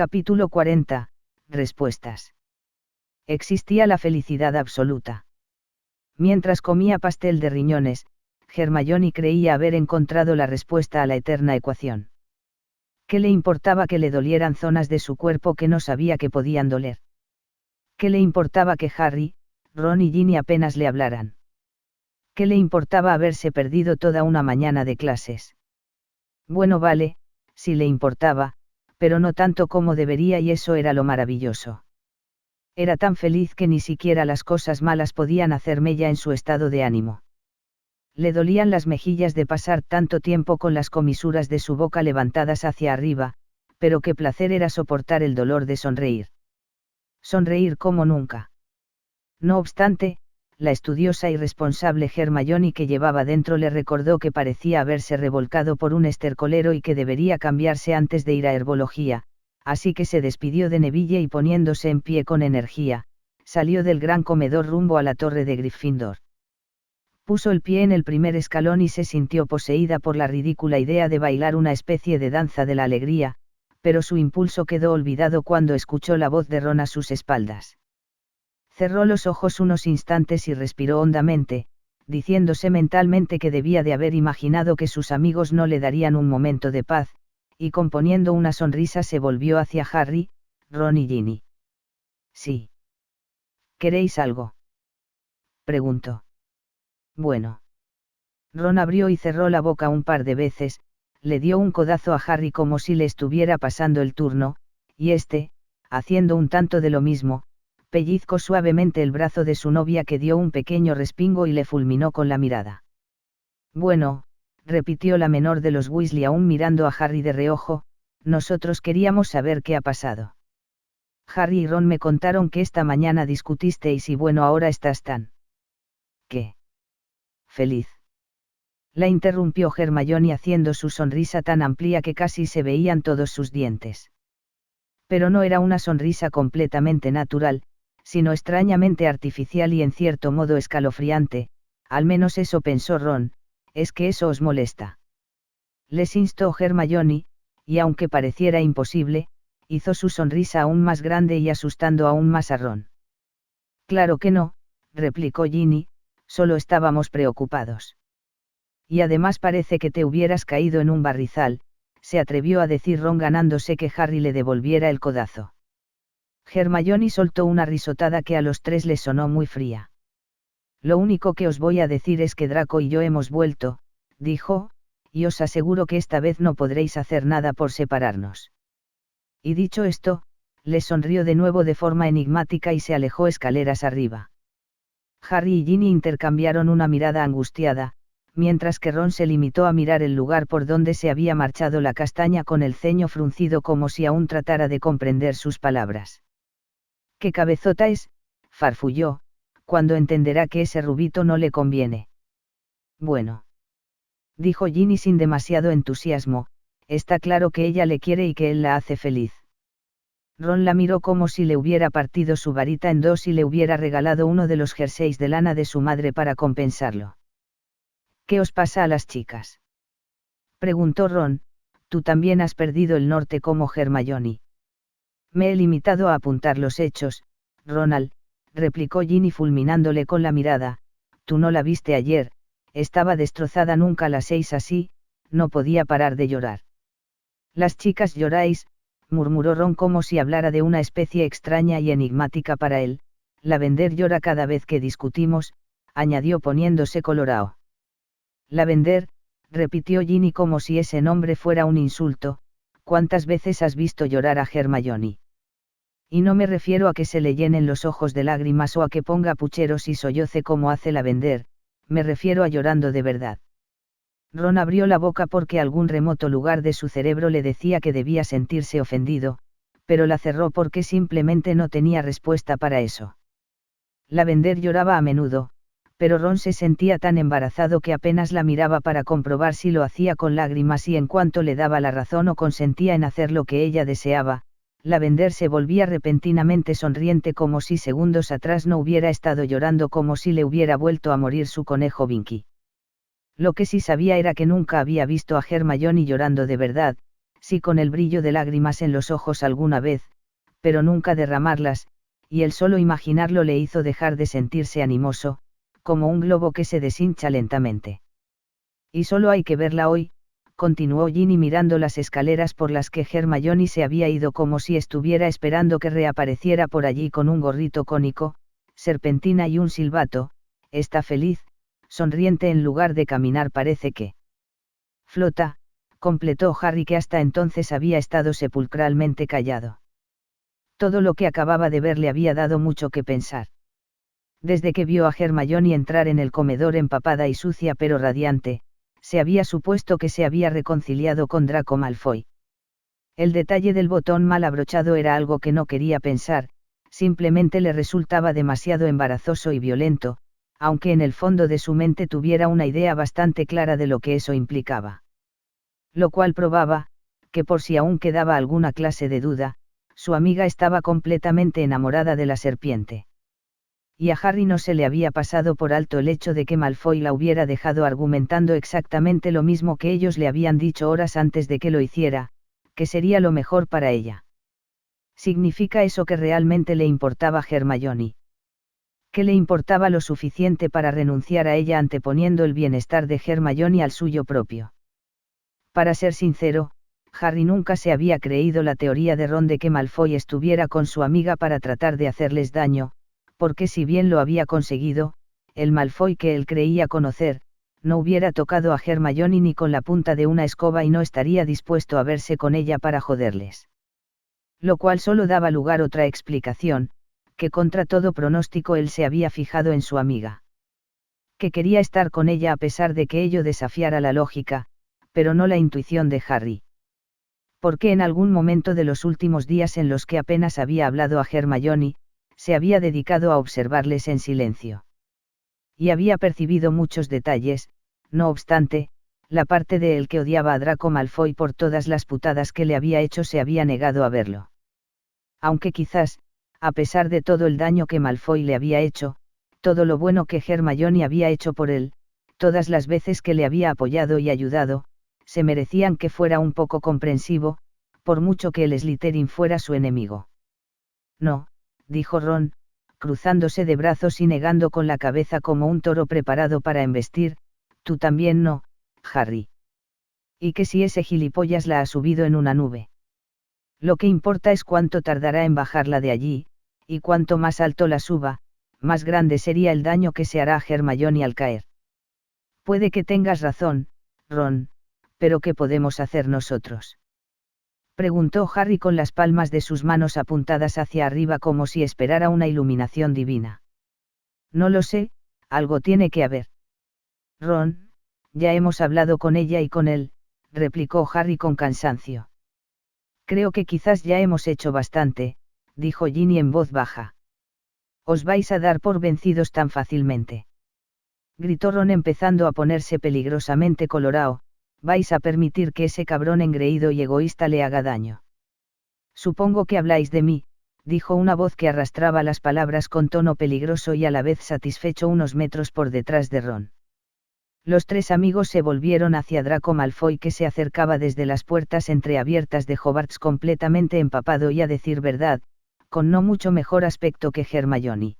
Capítulo 40. Respuestas. Existía la felicidad absoluta. Mientras comía pastel de riñones, Hermione creía haber encontrado la respuesta a la eterna ecuación. ¿Qué le importaba que le dolieran zonas de su cuerpo que no sabía que podían doler? ¿Qué le importaba que Harry, Ron y Ginny apenas le hablaran? ¿Qué le importaba haberse perdido toda una mañana de clases? Bueno, vale, sí le importaba, pero no tanto como debería, y eso era lo maravilloso. Era tan feliz que ni siquiera las cosas malas podían hacer mella en su estado de ánimo. Le dolían las mejillas de pasar tanto tiempo con las comisuras de su boca levantadas hacia arriba, pero qué placer era soportar el dolor de sonreír. Sonreír como nunca. No obstante, la estudiosa y responsable Hermione que llevaba dentro le recordó que parecía haberse revolcado por un estercolero y que debería cambiarse antes de ir a herbología, así que se despidió de Neville y poniéndose en pie con energía, salió del gran comedor rumbo a la torre de Gryffindor. Puso el pie en el primer escalón y se sintió poseída por la ridícula idea de bailar una especie de danza de la alegría, pero su impulso quedó olvidado cuando escuchó la voz de Ron a sus espaldas. Cerró los ojos unos instantes y respiró hondamente, diciéndose mentalmente que debía de haber imaginado que sus amigos no le darían un momento de paz, y componiendo una sonrisa se volvió hacia Harry, Ron y Ginny. «Sí. ¿Queréis algo?», preguntó. «Bueno». Ron abrió y cerró la boca un par de veces, le dio un codazo a Harry como si le estuviera pasando el turno, y este, haciendo un tanto de lo mismo, pellizcó suavemente el brazo de su novia, que dio un pequeño respingo y le fulminó con la mirada. «Bueno», repitió la menor de los Weasley aún mirando a Harry de reojo, «nosotros queríamos saber qué ha pasado. Harry y Ron me contaron que esta mañana discutisteis y bueno, ahora estás tan... ¿qué? Feliz». La interrumpió Hermione haciendo su sonrisa tan amplia que casi se veían todos sus dientes. Pero no era una sonrisa completamente natural, sino extrañamente artificial y en cierto modo escalofriante, al menos eso pensó Ron. «¿Es que eso os molesta?», les instó Hermione, y aunque pareciera imposible, hizo su sonrisa aún más grande y asustando aún más a Ron. «Claro que no», replicó Ginny, «solo estábamos preocupados». «Y además parece que te hubieras caído en un barrizal», se atrevió a decir Ron, ganándose que Harry le devolviera el codazo. Hermione soltó una risotada que a los tres les sonó muy fría. «Lo único que os voy a decir es que Draco y yo hemos vuelto», dijo, «y os aseguro que esta vez no podréis hacer nada por separarnos». Y dicho esto, le sonrió de nuevo de forma enigmática y se alejó escaleras arriba. Harry y Ginny intercambiaron una mirada angustiada, mientras que Ron se limitó a mirar el lugar por donde se había marchado la castaña con el ceño fruncido como si aún tratara de comprender sus palabras. «¿Qué cabezota es?», farfulló, «cuando entenderá que ese rubito no le conviene». «Bueno», dijo Ginny sin demasiado entusiasmo, «está claro que ella le quiere y que él la hace feliz». Ron la miró como si le hubiera partido su varita en dos y le hubiera regalado uno de los jerseys de lana de su madre para compensarlo. «¿Qué os pasa a las chicas?», preguntó Ron. «Tú también has perdido el norte como Hermione». «Me he limitado a apuntar los hechos, Ronald», replicó Ginny fulminándole con la mirada. «Tú no la viste ayer, estaba destrozada, nunca la seis así, no podía parar de llorar». «Las chicas lloráis», murmuró Ron como si hablara de una especie extraña y enigmática para él. «Lavender llora cada vez que discutimos», añadió poniéndose colorado. «Lavender», repitió Ginny como si ese nombre fuera un insulto. «¿Cuántas veces has visto llorar a Hermione? Y no me refiero a que se le llenen los ojos de lágrimas o a que ponga pucheros y solloce como hace Lavender, me refiero a llorando de verdad». Ron abrió la boca porque algún remoto lugar de su cerebro le decía que debía sentirse ofendido, pero la cerró porque simplemente no tenía respuesta para eso. Lavender lloraba a menudo, pero Ron se sentía tan embarazado que apenas la miraba para comprobar si lo hacía con lágrimas, y en cuanto le daba la razón o consentía en hacer lo que ella deseaba, Lavender se volvía repentinamente sonriente como si segundos atrás no hubiera estado llorando, como si le hubiera vuelto a morir su conejo Binky. Lo que sí sabía era que nunca había visto a Hermione llorando de verdad, sí con el brillo de lágrimas en los ojos alguna vez, pero nunca derramarlas, y el solo imaginarlo le hizo dejar de sentirse animoso, como un globo que se deshincha lentamente. Y solo hay que verla hoy, continuó Ginny mirando las escaleras por las que Hermione se había ido como si estuviera esperando que reapareciera por allí con un gorrito cónico, serpentina y un silbato. Está feliz, sonriente en lugar de caminar, parece que flota, completó Harry, que hasta entonces había estado sepulcralmente callado. Todo lo que acababa de ver le había dado mucho que pensar. Desde que vio a Hermione entrar en el comedor empapada y sucia pero radiante, se había supuesto que se había reconciliado con Draco Malfoy. El detalle del botón mal abrochado era algo que no quería pensar, simplemente le resultaba demasiado embarazoso y violento, aunque en el fondo de su mente tuviera una idea bastante clara de lo que eso implicaba. Lo cual probaba, que por si aún quedaba alguna clase de duda, su amiga estaba completamente enamorada de la serpiente. Y a Harry no se le había pasado por alto el hecho de que Malfoy la hubiera dejado argumentando exactamente lo mismo que ellos le habían dicho horas antes de que lo hiciera, que sería lo mejor para ella. ¿Significa eso que realmente le importaba a Hermione? Que le importaba lo suficiente para renunciar a ella anteponiendo el bienestar de Hermione al suyo propio? Para ser sincero, Harry nunca se había creído la teoría de Ron de que Malfoy estuviera con su amiga para tratar de hacerles daño, porque si bien lo había conseguido, el Malfoy que él creía conocer, no hubiera tocado a Hermione ni con la punta de una escoba y no estaría dispuesto a verse con ella para joderles. Lo cual solo daba lugar a otra explicación, que contra todo pronóstico él se había fijado en su amiga. Que quería estar con ella a pesar de que ello desafiara la lógica, pero no la intuición de Harry. Porque en algún momento de los últimos días en los que apenas había hablado a Hermione, se había dedicado a observarles en silencio. Y había percibido muchos detalles, no obstante, la parte de él que odiaba a Draco Malfoy por todas las putadas que le había hecho se había negado a verlo. Aunque quizás, a pesar de todo el daño que Malfoy le había hecho, todo lo bueno que Hermione había hecho por él, todas las veces que le había apoyado y ayudado, se merecían que fuera un poco comprensivo, por mucho que el Slytherin fuera su enemigo. No, dijo Ron, cruzándose de brazos y negando con la cabeza como un toro preparado para embestir, tú también no, Harry. ¿Y que si ese gilipollas la ha subido en una nube? Lo que importa es cuánto tardará en bajarla de allí, y cuanto más alto la suba, más grande sería el daño que se hará a Hermione al caer. Puede que tengas razón, Ron, pero ¿qué podemos hacer nosotros? Preguntó Harry con las palmas de sus manos apuntadas hacia arriba como si esperara una iluminación divina. No lo sé, algo tiene que haber. Ron, ya hemos hablado con ella y con él, replicó Harry con cansancio. Creo que quizás ya hemos hecho bastante, dijo Ginny en voz baja. ¿Os vais a dar por vencidos tan fácilmente?, gritó Ron empezando a ponerse peligrosamente colorado. ¿Vais a permitir que ese cabrón engreído y egoísta le haga daño? Supongo que habláis de mí, dijo una voz que arrastraba las palabras con tono peligroso y a la vez satisfecho unos metros por detrás de Ron. Los tres amigos se volvieron hacia Draco Malfoy, que se acercaba desde las puertas entreabiertas de Hogwarts completamente empapado y, a decir verdad, con no mucho mejor aspecto que Hermione.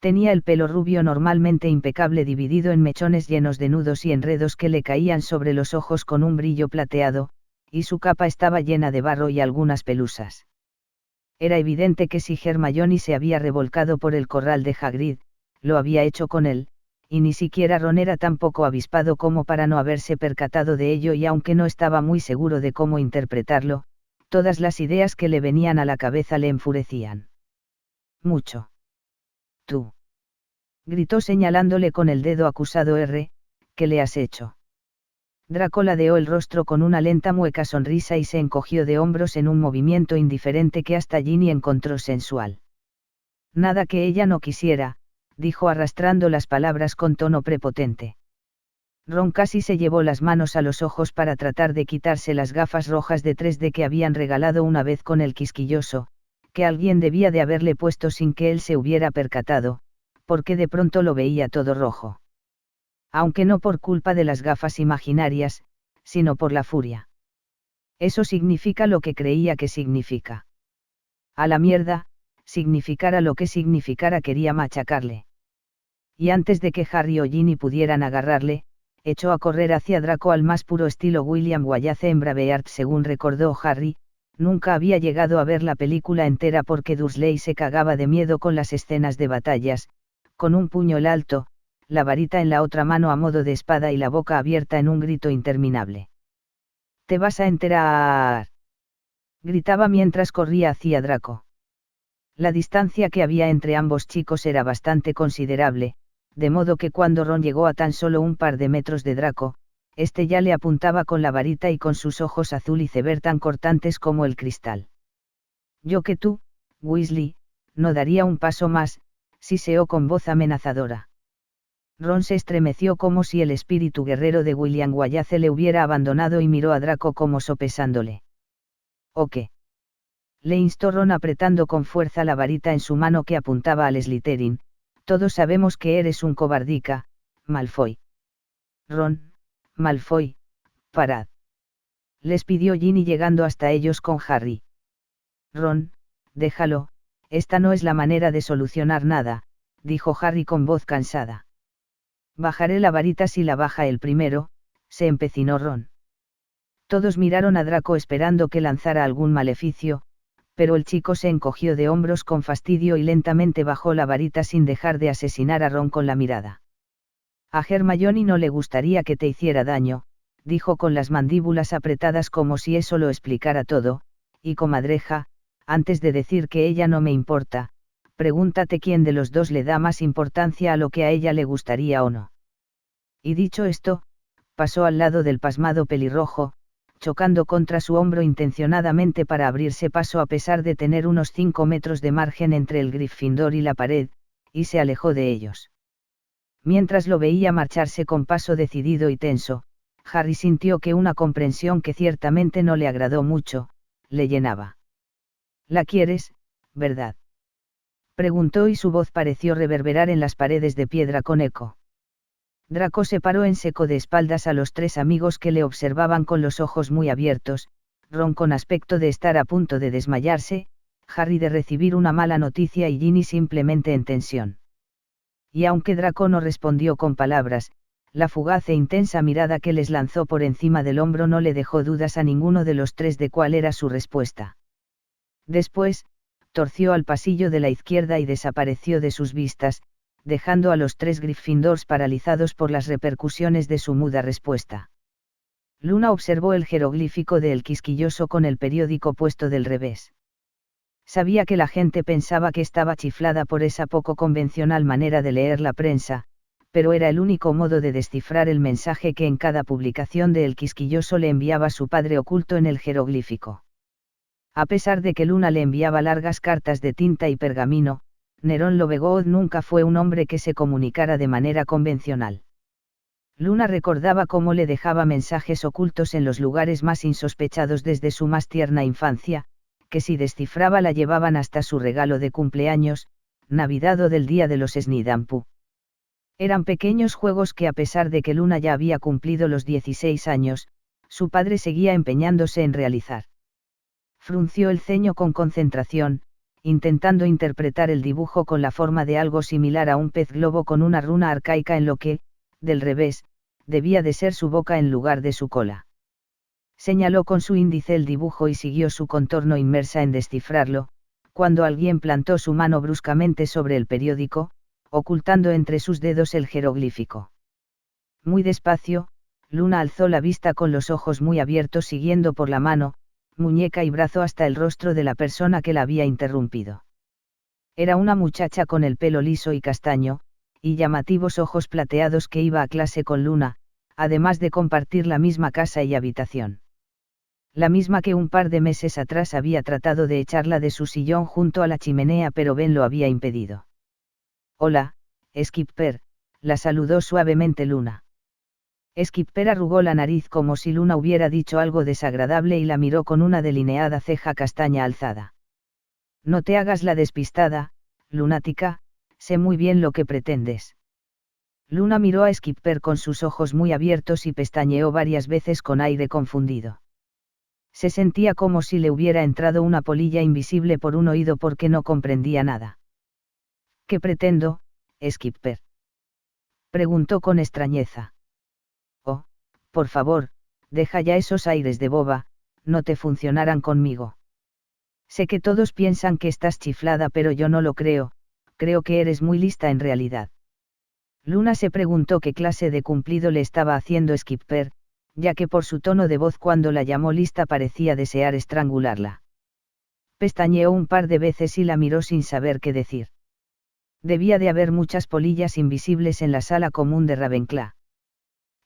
Tenía el pelo rubio normalmente impecable dividido en mechones llenos de nudos y enredos que le caían sobre los ojos con un brillo plateado, y su capa estaba llena de barro y algunas pelusas. Era evidente que si Hermione se había revolcado por el corral de Hagrid, lo había hecho con él, y ni siquiera Ron era tan poco avispado como para no haberse percatado de ello, y aunque no estaba muy seguro de cómo interpretarlo, todas las ideas que le venían a la cabeza le enfurecían. Mucho. Tú. Gritó señalándole con el dedo acusado. ¿Qué le has hecho? Draco ladeó el rostro con una lenta mueca sonrisa y se encogió de hombros en un movimiento indiferente que hasta Ginny encontró sensual. Nada que ella no quisiera, dijo arrastrando las palabras con tono prepotente. Ron casi se llevó las manos a los ojos para tratar de quitarse las gafas rojas de 3D que habían regalado una vez con el quisquilloso, que alguien debía de haberle puesto sin que él se hubiera percatado, porque de pronto lo veía todo rojo. Aunque no por culpa de las gafas imaginarias, sino por la furia. Eso significa lo que creía que significa. A la mierda, significara lo que significara, quería machacarle. Y antes de que Harry o Ginny pudieran agarrarle, echó a correr hacia Draco al más puro estilo William Wallace en Braveheart. Según recordó Harry, nunca había llegado a ver la película entera porque Dursley se cagaba de miedo con las escenas de batallas, con un puño en alto, la varita en la otra mano a modo de espada y la boca abierta en un grito interminable. «¡Te vas a enterar!», gritaba mientras corría hacia Draco. La distancia que había entre ambos chicos era bastante considerable, de modo que cuando Ron llegó a tan solo un par de metros de Draco, este ya le apuntaba con la varita y con sus ojos azul iceberg tan cortantes como el cristal. «Yo que tú, Weasley, no daría un paso más», siseó con voz amenazadora. Ron se estremeció como si el espíritu guerrero de William Wallace le hubiera abandonado y miró a Draco como sopesándole. «¿O qué?», le instó Ron apretando con fuerza la varita en su mano que apuntaba al Slytherin. «Todos sabemos que eres un cobardica, Malfoy». «Ron, Malfoy, parad», les pidió Ginny llegando hasta ellos con Harry. «Ron, déjalo, esta no es la manera de solucionar nada», dijo Harry con voz cansada. «Bajaré la varita si la baja el primero», se empecinó Ron. Todos miraron a Draco esperando que lanzara algún maleficio, pero el chico se encogió de hombros con fastidio y lentamente bajó la varita sin dejar de asesinar a Ron con la mirada. «A Hermione no le gustaría que te hiciera daño», dijo con las mandíbulas apretadas como si eso lo explicara todo, «y comadreja, antes de decir que ella no me importa, pregúntate quién de los dos le da más importancia a lo que a ella le gustaría o no». Y dicho esto, pasó al lado del pasmado pelirrojo, chocando contra su hombro intencionadamente para abrirse paso a pesar de tener unos 5 metros de margen entre el Gryffindor y la pared, y se alejó de ellos. Mientras lo veía marcharse con paso decidido y tenso, Harry sintió que una comprensión que ciertamente no le agradó mucho, le llenaba. «¿La quieres, verdad?», preguntó y su voz pareció reverberar en las paredes de piedra con eco. Draco se paró en seco de espaldas a los tres amigos que le observaban con los ojos muy abiertos, Ron con aspecto de estar a punto de desmayarse, Harry de recibir una mala noticia y Ginny simplemente en tensión. Y aunque Draco no respondió con palabras, la fugaz e intensa mirada que les lanzó por encima del hombro no le dejó dudas a ninguno de los tres de cuál era su respuesta. Después, torció al pasillo de la izquierda y desapareció de sus vistas, dejando a los tres Gryffindors paralizados por las repercusiones de su muda respuesta. Luna observó el jeroglífico de El Quisquilloso con el periódico puesto del revés. Sabía que la gente pensaba que estaba chiflada por esa poco convencional manera de leer la prensa, pero era el único modo de descifrar el mensaje que en cada publicación de El Quisquilloso le enviaba su padre oculto en el jeroglífico. A pesar de que Luna le enviaba largas cartas de tinta y pergamino, Nerón Lovegood nunca fue un hombre que se comunicara de manera convencional. Luna recordaba cómo le dejaba mensajes ocultos en los lugares más insospechados desde su más tierna infancia, que si descifraba la llevaban hasta su regalo de cumpleaños, Navidad o del día de los Snidampu. Eran pequeños juegos que a pesar de que Luna ya había cumplido los 16 años, su padre seguía empeñándose en realizar. Frunció el ceño con concentración, intentando interpretar el dibujo con la forma de algo similar a un pez globo con una runa arcaica en lo que, del revés, debía de ser su boca en lugar de su cola. Señaló con su índice el dibujo y siguió su contorno inmersa en descifrarlo, cuando alguien plantó su mano bruscamente sobre el periódico, ocultando entre sus dedos el jeroglífico. Muy despacio, Luna alzó la vista con los ojos muy abiertos siguiendo por la mano, muñeca y brazo hasta el rostro de la persona que la había interrumpido. Era una muchacha con el pelo liso y castaño, y llamativos ojos plateados que iba a clase con Luna, además de compartir la misma casa y habitación. La misma que un par de meses atrás había tratado de echarla de su sillón junto a la chimenea pero Ben lo había impedido. «Hola, Skipper», la saludó suavemente Luna. Skipper arrugó la nariz como si Luna hubiera dicho algo desagradable y la miró con una delineada ceja castaña alzada. «No te hagas la despistada, lunática, sé muy bien lo que pretendes». Luna miró a Skipper con sus ojos muy abiertos y pestañeó varias veces con aire confundido. Se sentía como si le hubiera entrado una polilla invisible por un oído porque no comprendía nada. ¿Qué pretendo, Skipper? Preguntó con extrañeza. Oh, por favor, deja ya esos aires de boba, no te funcionarán conmigo. Sé que todos piensan que estás chiflada, pero yo no lo creo, creo que eres muy lista en realidad. Luna se preguntó qué clase de cumplido le estaba haciendo Skipper, ya que por su tono de voz cuando la llamó lista parecía desear estrangularla. Pestañeó un par de veces y la miró sin saber qué decir. Debía de haber muchas polillas invisibles en la sala común de Ravenclaw.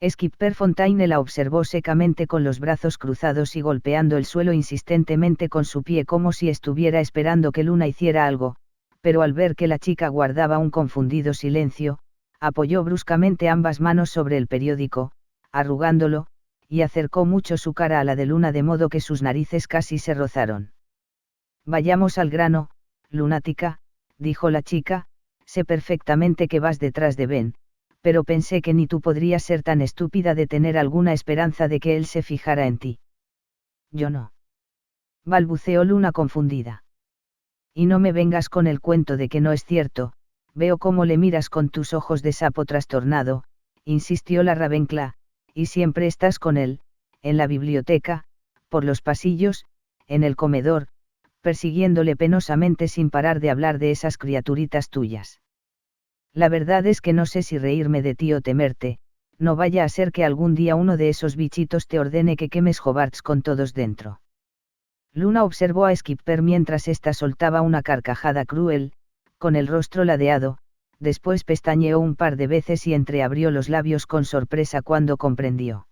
Skipper Fontaine la observó secamente con los brazos cruzados y golpeando el suelo insistentemente con su pie como si estuviera esperando que Luna hiciera algo, pero al ver que la chica guardaba un confundido silencio, apoyó bruscamente ambas manos sobre el periódico, arrugándolo, y acercó mucho su cara a la de Luna de modo que sus narices casi se rozaron. Vayamos al grano, lunática, dijo la chica, sé perfectamente que vas detrás de Ben, pero pensé que ni tú podrías ser tan estúpida de tener alguna esperanza de que él se fijara en ti. Yo no. Balbuceó Luna confundida. Y no me vengas con el cuento de que no es cierto, veo cómo le miras con tus ojos de sapo trastornado, insistió la Ravenclaw, y siempre estás con él, en la biblioteca, por los pasillos, en el comedor, persiguiéndole penosamente sin parar de hablar de esas criaturitas tuyas. La verdad es que no sé si reírme de ti o temerte, no vaya a ser que algún día uno de esos bichitos te ordene que quemes Hogwarts con todos dentro. Luna observó a Skipper mientras ésta soltaba una carcajada cruel, con el rostro ladeado, después pestañeó un par de veces y entreabrió los labios con sorpresa cuando comprendió.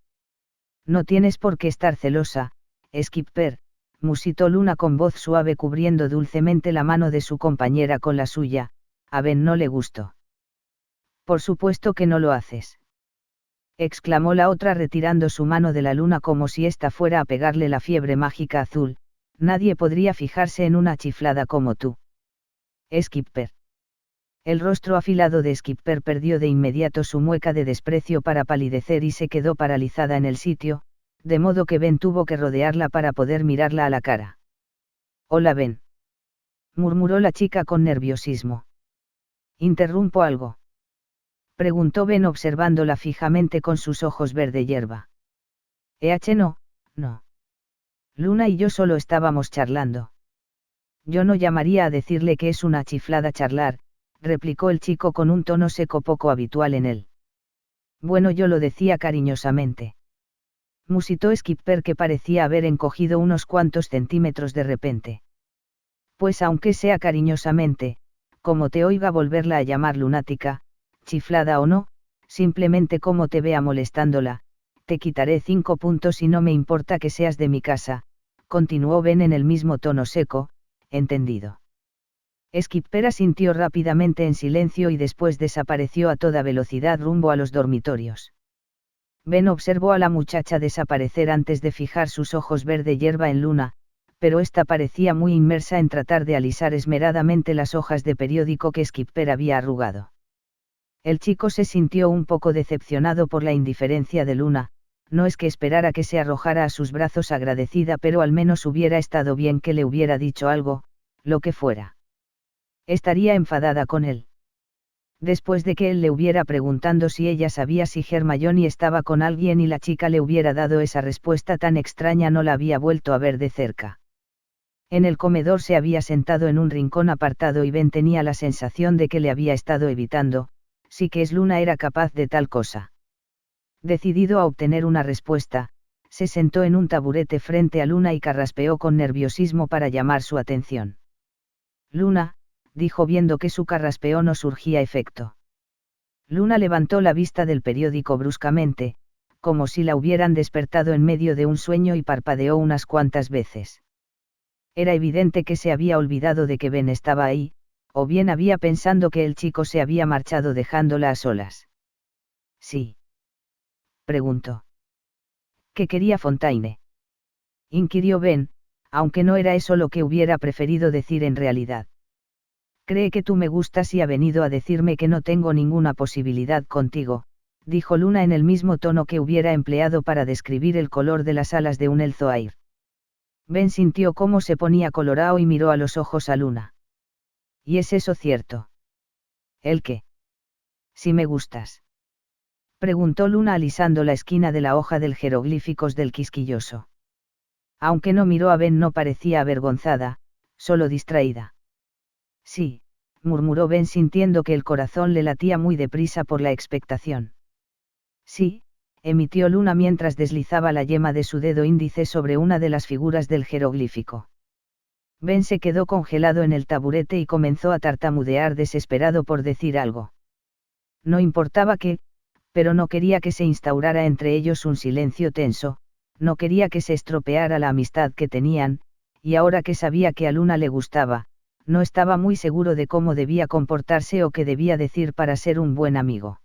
No tienes por qué estar celosa, Skipper, musitó Luna con voz suave cubriendo dulcemente la mano de su compañera con la suya, a Ben no le gustó. Por supuesto que no lo haces. Exclamó la otra retirando su mano de la Luna como si ésta fuera a pegarle la fiebre mágica azul, nadie podría fijarse en una chiflada como tú. Skipper. El rostro afilado de Skipper perdió de inmediato su mueca de desprecio para palidecer y se quedó paralizada en el sitio, de modo que Ben tuvo que rodearla para poder mirarla a la cara. Hola Ben. Murmuró la chica con nerviosismo. ¿Interrumpo algo? Preguntó Ben observándola fijamente con sus ojos verde hierba. No, no. Luna y yo solo estábamos charlando. Yo no llamaría a decirle que es una chiflada charlar, replicó el chico con un tono seco poco habitual en él. Bueno, yo lo decía cariñosamente. Musitó Skipper que parecía haber encogido unos cuantos centímetros de repente. Pues aunque sea cariñosamente, como te oiga volverla a llamar lunática, chiflada o no, simplemente como te vea molestándola, te quitaré 5 puntos y no me importa que seas de mi casa, continuó Ben en el mismo tono seco, entendido. Skipper asintió rápidamente en silencio y después desapareció a toda velocidad rumbo a los dormitorios. Ben observó a la muchacha desaparecer antes de fijar sus ojos verde hierba en Luna, pero ésta parecía muy inmersa en tratar de alisar esmeradamente las hojas de periódico que Skipper había arrugado. El chico se sintió un poco decepcionado por la indiferencia de Luna, no es que esperara que se arrojara a sus brazos agradecida, pero al menos hubiera estado bien que le hubiera dicho algo, lo que fuera. Estaría enfadada con él. Después de que él le hubiera preguntado si ella sabía si Hermione estaba con alguien y la chica le hubiera dado esa respuesta tan extraña, no la había vuelto a ver de cerca. En el comedor se había sentado en un rincón apartado y Ben tenía la sensación de que le había estado evitando, sí que es Luna era capaz de tal cosa. Decidido a obtener una respuesta, se sentó en un taburete frente a Luna y carraspeó con nerviosismo para llamar su atención. Luna, dijo viendo que su carraspeo no surgía efecto. Luna levantó la vista del periódico bruscamente, como si la hubieran despertado en medio de un sueño y parpadeó unas cuantas veces. Era evidente que se había olvidado de que Ben estaba ahí, o bien había pensado que el chico se había marchado dejándola a solas. Sí. Preguntó. ¿Qué quería Fontaine? Inquirió Ben, aunque no era eso lo que hubiera preferido decir en realidad. Cree que tú me gustas y ha venido a decirme que no tengo ninguna posibilidad contigo, dijo Luna en el mismo tono que hubiera empleado para describir el color de las alas de un elzoair. Ben sintió cómo se ponía colorado y miró a los ojos a Luna. ¿Y es eso cierto? ¿El qué? Si me gustas. Preguntó Luna alisando la esquina de la hoja del jeroglíficos del quisquilloso. Aunque no miró a Ben, no parecía avergonzada, solo distraída. Sí, murmuró Ben sintiendo que el corazón le latía muy deprisa por la expectación. Sí, emitió Luna mientras deslizaba la yema de su dedo índice sobre una de las figuras del jeroglífico. Ben se quedó congelado en el taburete y comenzó a tartamudear desesperado por decir algo. No importaba qué, pero no quería que se instaurara entre ellos un silencio tenso, no quería que se estropeara la amistad que tenían, y ahora que sabía que a Luna le gustaba, no estaba muy seguro de cómo debía comportarse o qué debía decir para ser un buen amigo.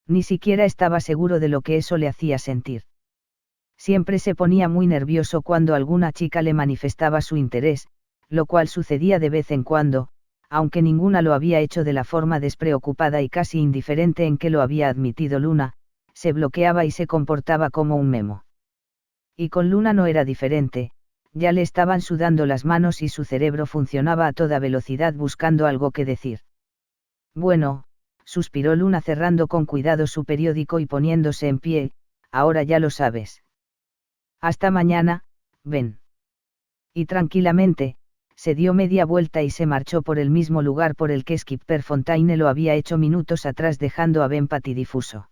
Ni siquiera estaba seguro de lo que eso le hacía sentir. Siempre se ponía muy nervioso cuando alguna chica le manifestaba su interés, lo cual sucedía de vez en cuando, aunque ninguna lo había hecho de la forma despreocupada y casi indiferente en que lo había admitido Luna, se bloqueaba y se comportaba como un memo. Y con Luna no era diferente, ya le estaban sudando las manos y su cerebro funcionaba a toda velocidad buscando algo que decir. Bueno, suspiró Luna cerrando con cuidado su periódico y poniéndose en pie, ahora ya lo sabes. Hasta mañana, Ben. Y tranquilamente, se dio media vuelta y se marchó por el mismo lugar por el que Skipper Fontaine lo había hecho minutos atrás dejando a Ben patidifuso.